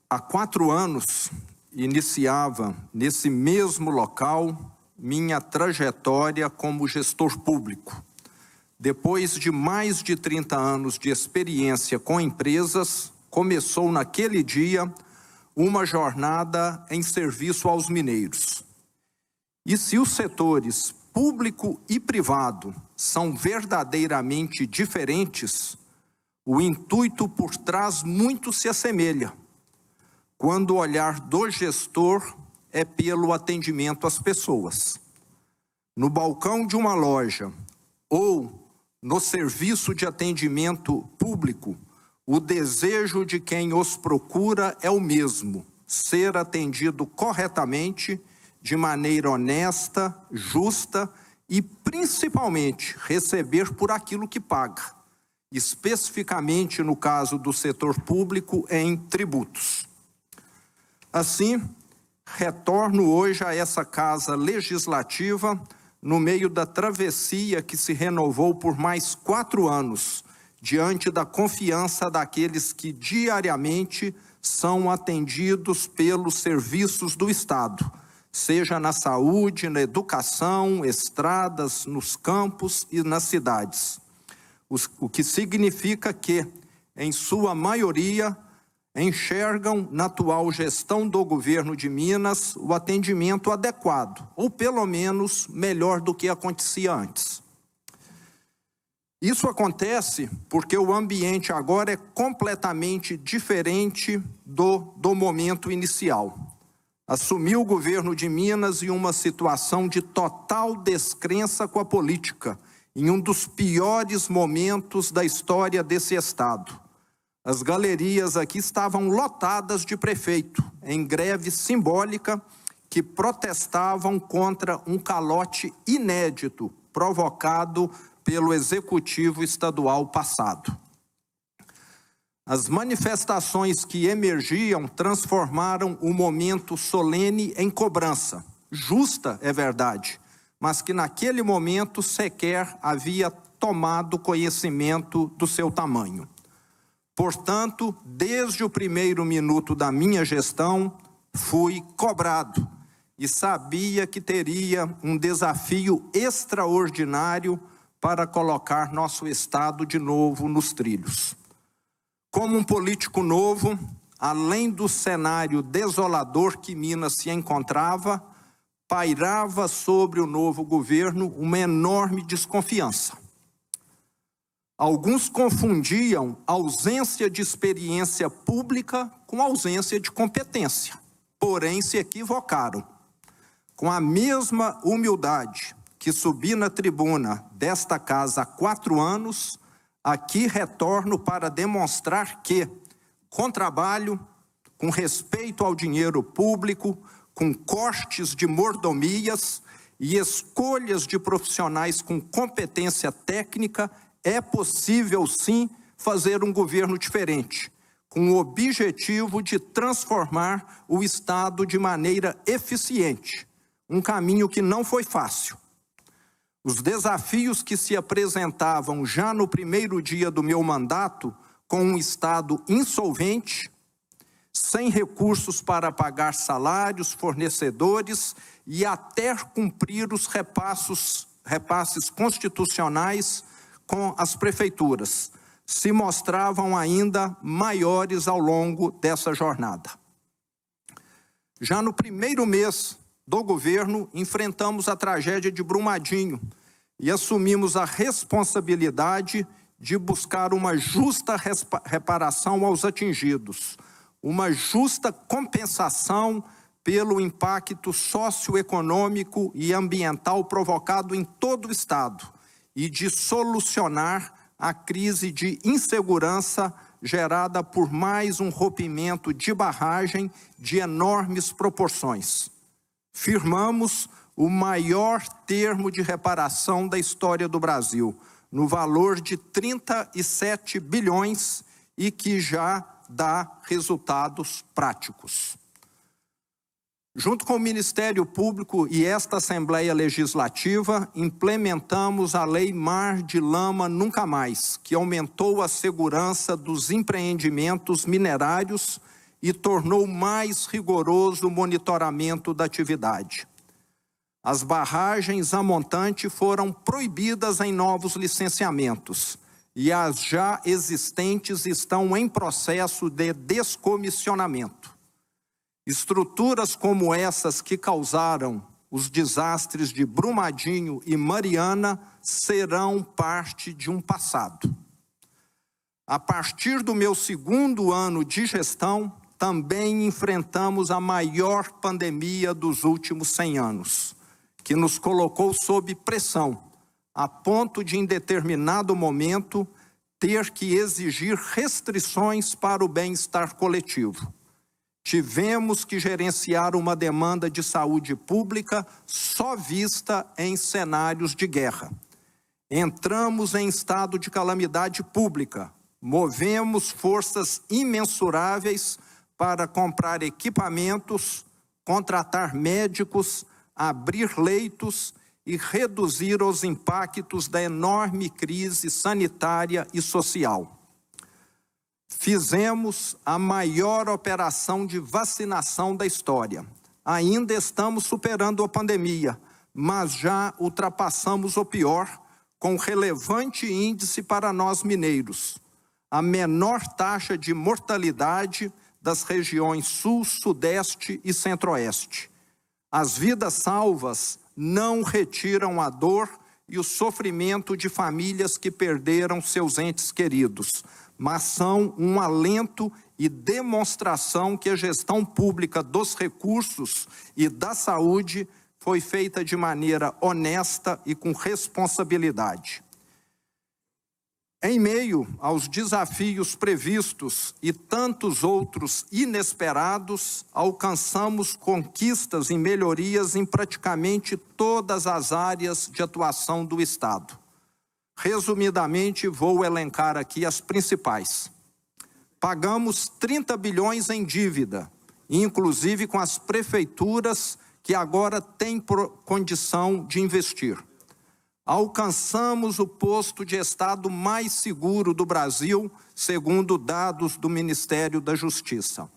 Há 4 anos, iniciava nesse mesmo local minha trajetória como gestor público. Depois de mais de 30 anos de experiência com empresas, começou naquele dia uma jornada em serviço aos mineiros. E se os setores público e privado são verdadeiramente diferentes, o intuito por trás muito se assemelha, quando o olhar do gestor é pelo atendimento às pessoas. No balcão de uma loja ou no serviço de atendimento público, o desejo de quem os procura é o mesmo: ser atendido corretamente, de maneira honesta, justa e, principalmente, receber por aquilo que paga, especificamente no caso do setor público, em tributos. Assim, retorno hoje a essa casa legislativa no meio da travessia que se renovou por mais 4 anos, diante da confiança daqueles que diariamente são atendidos pelos serviços do Estado, seja na saúde, na educação, estradas, nos campos e nas cidades. O que significa que, em sua maioria, enxergam na atual gestão do governo de Minas o atendimento adequado, ou pelo menos melhor do que acontecia antes. Isso acontece porque o ambiente agora é completamente diferente do momento inicial. Assumiu o governo de Minas em uma situação de total descrença com a política, em um dos piores momentos da história desse estado. As galerias aqui estavam lotadas de prefeito, em greve simbólica, que protestavam contra um calote inédito provocado pelo executivo estadual passado. As manifestações que emergiam transformaram o momento solene em cobrança. Justa, é verdade, mas que naquele momento sequer havia tomado conhecimento do seu tamanho. Portanto, desde o primeiro minuto da minha gestão, fui cobrado e sabia que teria um desafio extraordinário para colocar nosso estado de novo nos trilhos. Como um político novo, além do cenário desolador que Minas se encontrava, pairava sobre o novo governo uma enorme desconfiança. Alguns confundiam ausência de experiência pública com ausência de competência, porém se equivocaram. Com a mesma humildade que subi na tribuna desta casa há 4 anos, aqui retorno para demonstrar que, com trabalho, com respeito ao dinheiro público, com cortes de mordomias e escolhas de profissionais com competência técnica, é possível sim fazer um governo diferente, com o objetivo de transformar o Estado de maneira eficiente, um caminho que não foi fácil. Os desafios que se apresentavam já no primeiro dia do meu mandato, com um Estado insolvente, sem recursos para pagar salários, fornecedores e até cumprir os repasses constitucionais com as prefeituras, se mostravam ainda maiores ao longo dessa jornada. Já no primeiro mês do governo, enfrentamos a tragédia de Brumadinho e assumimos a responsabilidade de buscar uma justa reparação aos atingidos, uma justa compensação pelo impacto socioeconômico e ambiental provocado em todo o Estado e de solucionar a crise de insegurança gerada por mais um rompimento de barragem de enormes proporções. Firmamos o maior termo de reparação da história do Brasil, no valor de 37 bilhões e que já dá resultados práticos. Junto com o Ministério Público e esta Assembleia Legislativa, implementamos a Lei Mar de Lama Nunca Mais, que aumentou a segurança dos empreendimentos minerários e tornou mais rigoroso o monitoramento da atividade. As barragens a montante foram proibidas em novos licenciamentos e as já existentes estão em processo de descomissionamento. Estruturas como essas que causaram os desastres de Brumadinho e Mariana serão parte de um passado. A partir do meu segundo ano de gestão, também enfrentamos a maior pandemia dos últimos 100 anos, que nos colocou sob pressão, a ponto de, em determinado momento, ter que exigir restrições para o bem-estar coletivo. Tivemos que gerenciar uma demanda de saúde pública só vista em cenários de guerra. Entramos em estado de calamidade pública, movemos forças imensuráveis para comprar equipamentos, contratar médicos, abrir leitos e reduzir os impactos da enorme crise sanitária e social. Fizemos a maior operação de vacinação da história. Ainda estamos superando a pandemia, mas já ultrapassamos o pior, com relevante índice para nós mineiros. A menor taxa de mortalidade das regiões Sul, Sudeste e Centro-Oeste. As vidas salvas não retiram a dor e o sofrimento de famílias que perderam seus entes queridos, mas são um alento e demonstração que a gestão pública dos recursos e da saúde foi feita de maneira honesta e com responsabilidade. Em meio aos desafios previstos e tantos outros inesperados, alcançamos conquistas e melhorias em praticamente todas as áreas de atuação do Estado. Resumidamente, vou elencar aqui as principais. Pagamos 30 bilhões em dívida, inclusive com as prefeituras que agora têm condição de investir. Alcançamos o posto de estado mais seguro do Brasil, segundo dados do Ministério da Justiça.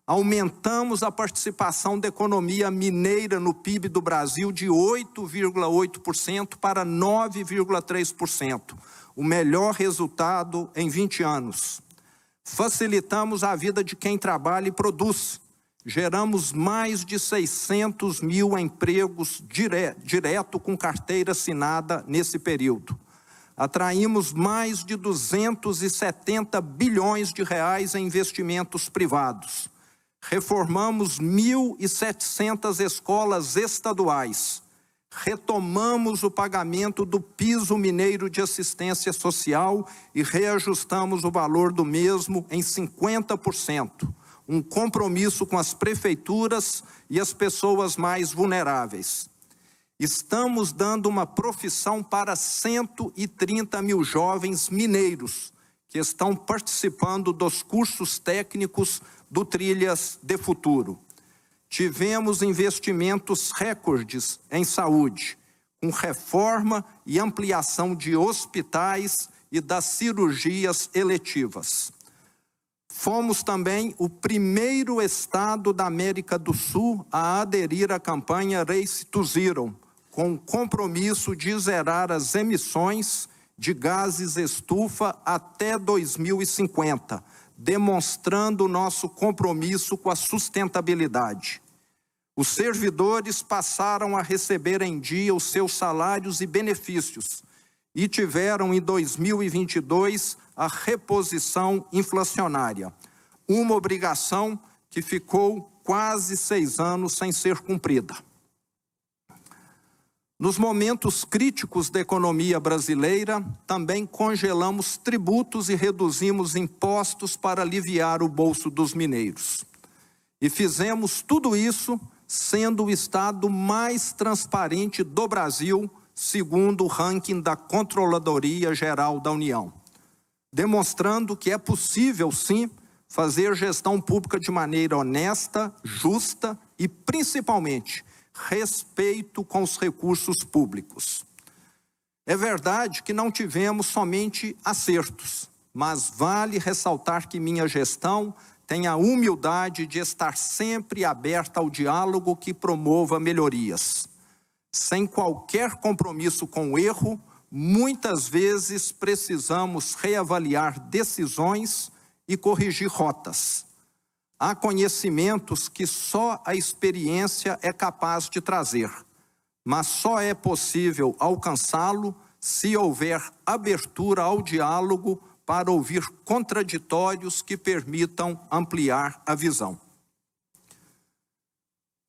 Aumentamos a participação da economia mineira no PIB do Brasil de 8,8% para 9,3%, o melhor resultado em 20 anos. Facilitamos a vida de quem trabalha e produz. Geramos mais de 600 mil empregos direto com carteira assinada nesse período. Atraímos mais de 270 bilhões de reais em investimentos privados. Reformamos 1.700 escolas estaduais. Retomamos o pagamento do piso mineiro de assistência social e reajustamos o valor do mesmo em 50%. Um compromisso com as prefeituras e as pessoas mais vulneráveis. Estamos dando uma profissão para 130 mil jovens mineiros que estão participando dos cursos técnicos do Trilhas de Futuro. Tivemos investimentos recordes em saúde, com reforma e ampliação de hospitais e das cirurgias eletivas. Fomos também o primeiro estado da América do Sul a aderir à campanha Race to Zero, com o compromisso de zerar as emissões de gases estufa até 2050, demonstrando nosso compromisso com a sustentabilidade. Os servidores passaram a receber em dia os seus salários e benefícios e tiveram em 2022 a reposição inflacionária, uma obrigação que ficou quase 6 anos sem ser cumprida. Nos momentos críticos da economia brasileira, também congelamos tributos e reduzimos impostos para aliviar o bolso dos mineiros. E fizemos tudo isso sendo o estado mais transparente do Brasil, segundo o ranking da Controladoria Geral da União, demonstrando que é possível, sim, fazer gestão pública de maneira honesta, justa e, principalmente, respeito com os recursos públicos. É verdade que não tivemos somente acertos, mas vale ressaltar que minha gestão tem a humildade de estar sempre aberta ao diálogo que promova melhorias. Sem qualquer compromisso com o erro, muitas vezes precisamos reavaliar decisões e corrigir rotas. Há conhecimentos que só a experiência é capaz de trazer, mas só é possível alcançá-lo se houver abertura ao diálogo para ouvir contraditórios que permitam ampliar a visão.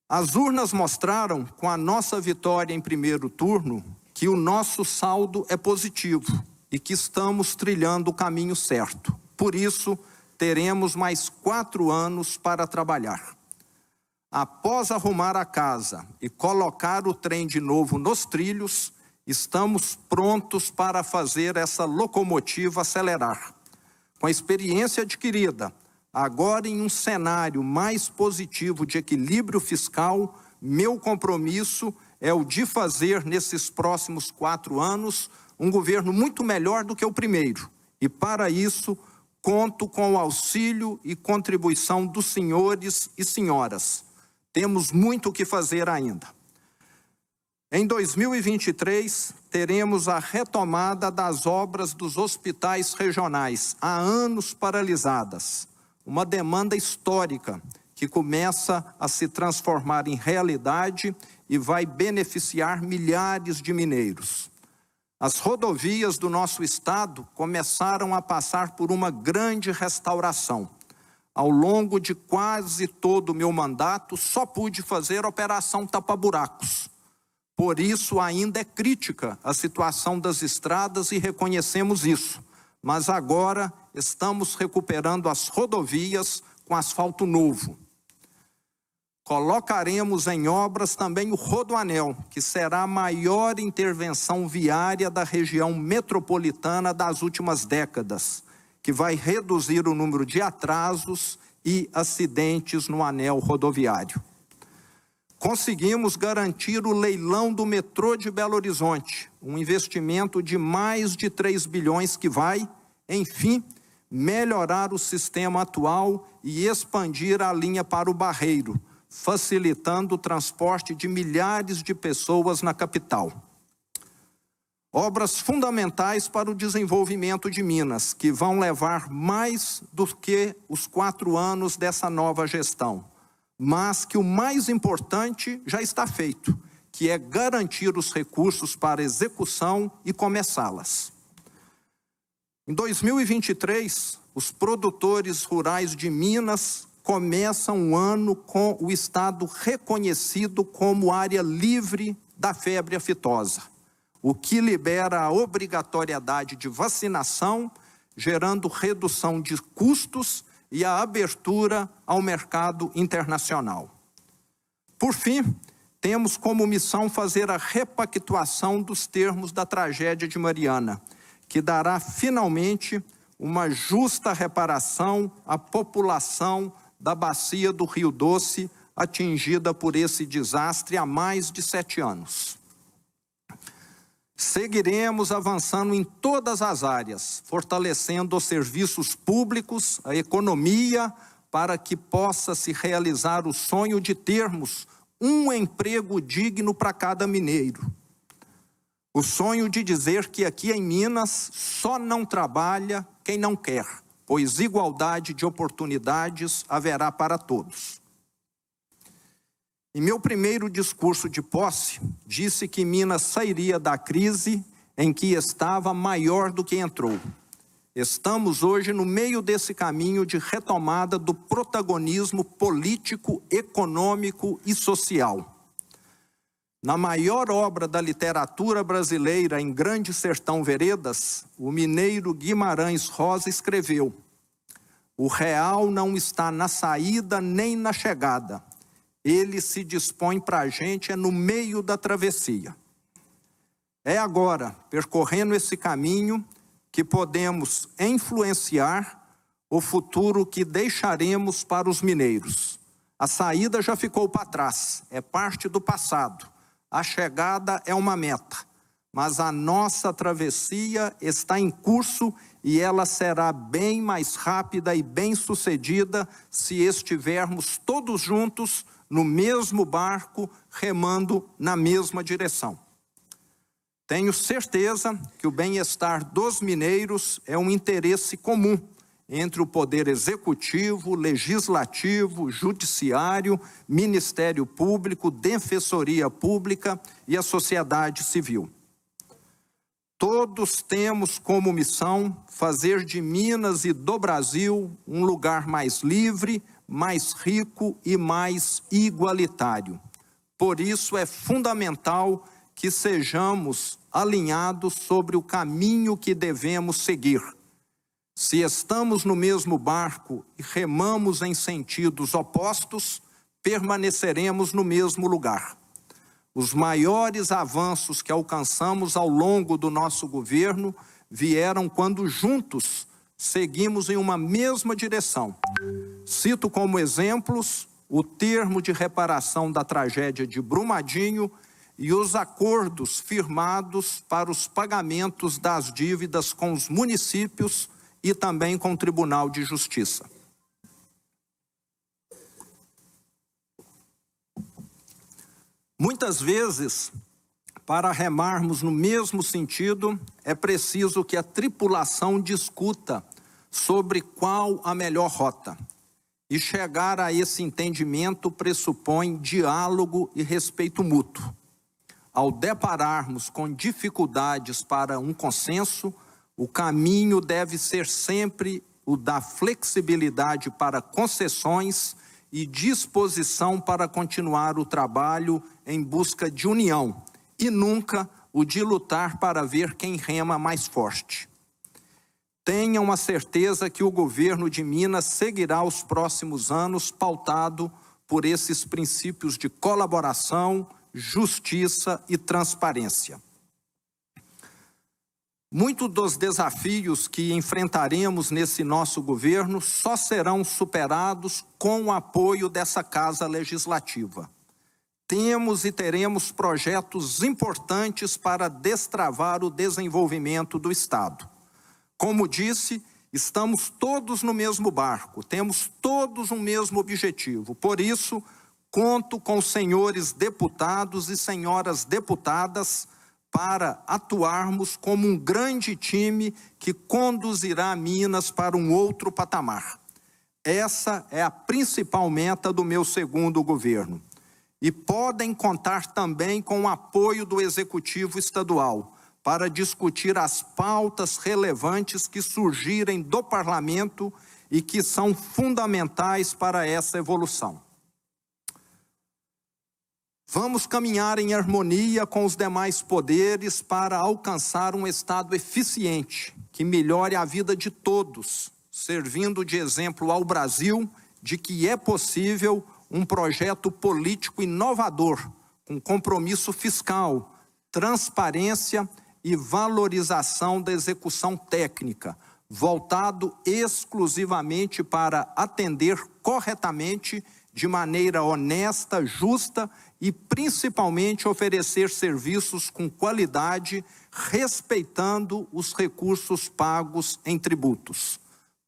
As urnas mostraram, com a nossa vitória em primeiro turno, que o nosso saldo é positivo e que estamos trilhando o caminho certo. Por isso, teremos mais 4 anos para trabalhar. Após arrumar a casa e colocar o trem de novo nos trilhos, estamos prontos para fazer essa locomotiva acelerar. Com a experiência adquirida, agora em um cenário mais positivo de equilíbrio fiscal, meu compromisso é o de fazer nesses próximos 4 anos um governo muito melhor do que o primeiro. E para isso, conto com o auxílio e contribuição dos senhores e senhoras. Temos muito o que fazer ainda. Em 2023, teremos a retomada das obras dos hospitais regionais, há anos paralisadas. Uma demanda histórica que começa a se transformar em realidade e vai beneficiar milhares de mineiros. As rodovias do nosso estado começaram a passar por uma grande restauração. Ao longo de quase todo o meu mandato, só pude fazer operação tapa-buracos. Por isso, ainda é crítica a situação das estradas e reconhecemos isso. Mas agora estamos recuperando as rodovias com asfalto novo. Colocaremos em obras também o Rodoanel, que será a maior intervenção viária da região metropolitana das últimas décadas, que vai reduzir o número de atrasos e acidentes no anel rodoviário. Conseguimos garantir o leilão do metrô de Belo Horizonte, um investimento de mais de 3 bilhões que vai, enfim, melhorar o sistema atual e expandir a linha para o Barreiro, facilitando o transporte de milhares de pessoas na capital. Obras fundamentais para o desenvolvimento de Minas, que vão levar mais do que os 4 anos dessa nova gestão, mas que o mais importante já está feito, que é garantir os recursos para execução e começá-las. Em 2023, os produtores rurais de Minas começam o ano com o estado reconhecido como área livre da febre aftosa, o que libera a obrigatoriedade de vacinação, gerando redução de custos e a abertura ao mercado internacional. Por fim, temos como missão fazer a repactuação dos termos da tragédia de Mariana, que dará finalmente uma justa reparação à população da bacia do Rio Doce, atingida por esse desastre há mais de 7 anos. Seguiremos avançando em todas as áreas, fortalecendo os serviços públicos, a economia, para que possa se realizar o sonho de termos um emprego digno para cada mineiro. O sonho de dizer que aqui em Minas só não trabalha quem não quer, pois igualdade de oportunidades haverá para todos. Em meu primeiro discurso de posse, disse que Minas sairia da crise em que estava maior do que entrou. Estamos hoje no meio desse caminho de retomada do protagonismo político, econômico e social. Na maior obra da literatura brasileira, Em Grande Sertão Veredas, o mineiro Guimarães Rosa escreveu: "O real não está na saída nem na chegada. Ele se dispõe para a gente no meio da travessia." É agora, percorrendo esse caminho, que podemos influenciar o futuro que deixaremos para os mineiros. A saída já ficou para trás, é parte do passado. A chegada é uma meta, mas a nossa travessia está em curso e ela será bem mais rápida e bem-sucedida se estivermos todos juntos no mesmo barco, remando na mesma direção. Tenho certeza que o bem-estar dos mineiros é um interesse comum entre o Poder Executivo, Legislativo, Judiciário, Ministério Público, Defensoria Pública e a sociedade civil. Todos temos como missão fazer de Minas e do Brasil um lugar mais livre, mais rico e mais igualitário. Por isso é fundamental que sejamos alinhados sobre o caminho que devemos seguir. Se estamos no mesmo barco e remamos em sentidos opostos, permaneceremos no mesmo lugar. Os maiores avanços que alcançamos ao longo do nosso governo vieram quando juntos seguimos em uma mesma direção. Cito como exemplos o termo de reparação da tragédia de Brumadinho e os acordos firmados para os pagamentos das dívidas com os municípios e também com o Tribunal de Justiça. Muitas vezes, para remarmos no mesmo sentido, é preciso que a tripulação discuta sobre qual a melhor rota. E chegar a esse entendimento pressupõe diálogo e respeito mútuo. Ao depararmos com dificuldades para um consenso, o caminho deve ser sempre o da flexibilidade para concessões e disposição para continuar o trabalho em busca de união, e nunca o de lutar para ver quem rema mais forte. Tenham a certeza que o governo de Minas seguirá os próximos anos pautado por esses princípios de colaboração, justiça e transparência. Muitos dos desafios que enfrentaremos nesse nosso governo só serão superados com o apoio dessa Casa Legislativa. Temos e teremos projetos importantes para destravar o desenvolvimento do Estado. Como disse, estamos todos no mesmo barco, temos todos o mesmo objetivo. Por isso, conto com os senhores deputados e senhoras deputadas para atuarmos como um grande time que conduzirá Minas para um outro patamar. Essa é a principal meta do meu segundo governo. E podem contar também com o apoio do Executivo Estadual para discutir as pautas relevantes que surgirem do Parlamento e que são fundamentais para essa evolução. Vamos caminhar em harmonia com os demais poderes para alcançar um Estado eficiente, que melhore a vida de todos, servindo de exemplo ao Brasil de que é possível um projeto político inovador, com compromisso fiscal, transparência e valorização da execução técnica, voltado exclusivamente para atender corretamente, de maneira honesta, justa e principalmente oferecer serviços com qualidade, respeitando os recursos pagos em tributos,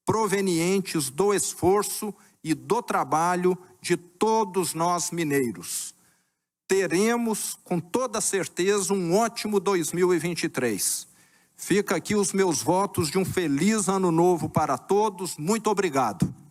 provenientes do esforço e do trabalho de todos nós mineiros. Teremos, com toda certeza, um ótimo 2023. Fica aqui os meus votos de um feliz ano novo para todos. Muito obrigado.